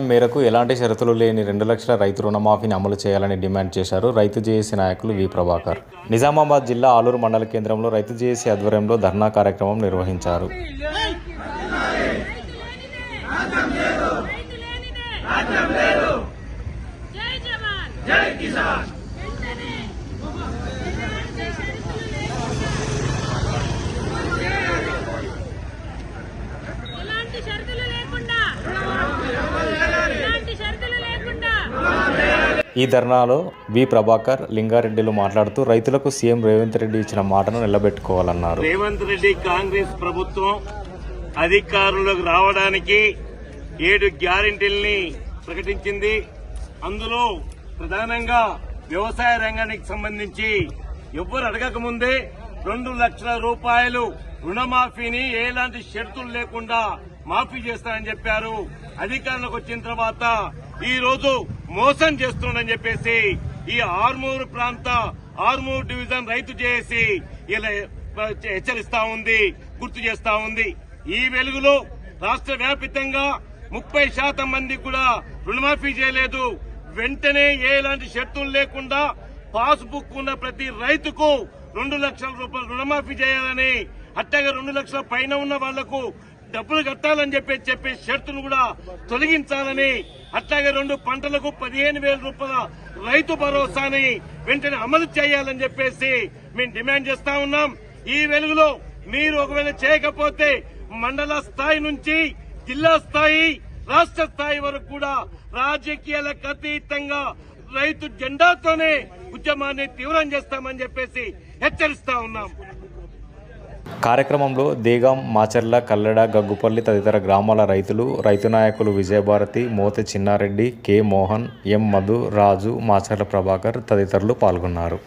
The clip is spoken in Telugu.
మేరకు ఎలాంటి షరతులు లేని 2 లక్షల రైతు రుణమాఫీని అమలు చేయాలని డిమాండ్ చేశారు రైతు జేఏసీ నాయకులు వి ప్రభాకర్. నిజామాబాద్ జిల్లా ఆలూరు మండల కేంద్రంలో రైతు జేఏసీ ఆధ్వర్యంలో ధర్నా కార్యక్రమం నిర్వహించారు. ఈ ధర్నాలో వి ప్రభాకర్, లింగారెడ్డిలు మాట్లాడుతూ రైతులకు సీఎం రేవంత్ రెడ్డి ఇచ్చిన మాటను నిలబెట్టుకోవాలన్నారు. రేవంత్ రెడ్డి కాంగ్రెస్ ప్రభుత్వం అధికారంలోకి రావడానికి 7 గ్యారెంటీల్ని ప్రకటించింది. అందులో ప్రధానంగా వ్యవసాయ రంగానికి సంబంధించి ఎవ్వరు అడగకముందే 2 లక్షల రూపాయలు రుణమాఫీని ఎలాంటి షరతులు లేకుండా మాఫీ చేస్తానని చెప్పారు. అధికారంలోకి వచ్చిన తర్వాత ఈ రోజు మోసం చేస్తున్నాడని చెప్పేసి ఈ ఆర్మూరు ప్రాంత ఆర్మూరు డివిజన్ రైతు చేసి ఇలా హెచ్చరిస్తా ఉంది, గుర్తు చేస్తా ఉంది. ఈ వెలుగులో రాష్ట్ర వ్యాప్తంగా 30% మంది కూడా రుణమాఫీ చేయలేదు. వెంటనే ఎలాంటి షరతులు లేకుండా పాస్బుక్ ఉన్న ప్రతి రైతుకు 2 లక్షల రూపాయలు రుణమాఫీ చేయాలని, అట్టగా 2 లక్షల పైన ఉన్న వాళ్లకు డబ్బులు కట్టాలని చెప్పి షరతును కూడా తొలగించాలని, అట్లాగే 2 పంటలకు 15,000 రూపాయల రైతు భరోసాని వెంటనే అమలు చేయాలని చెప్పేసి మేము డిమాండ్ చేస్తా ఉన్నాం. ఈ వెలుగులో మీరు ఒకవేళ చేయకపోతే మండల స్థాయి నుంచి జిల్లా స్థాయి, రాష్ట్ర స్థాయి వరకు కూడా రాజకీయాలకు అతీతంగా రైతు జెండాతోనే ఉద్యమాన్ని తీవ్రం చేస్తామని చెప్పేసి హెచ్చరిస్తా ఉన్నాం. కార్యక్రమంలో దేగాం, మాచర్ల, కల్లెడ, గగ్గుపల్లి తదితర గ్రామాల రైతులు, రైతు నాయకులు విజయభారతి, మోతె చిన్నారెడ్డి, కె మోహన్, ఎం మధు, రాజు, మాచర్ల ప్రభాకర్ తదితరులు పాల్గొన్నారు.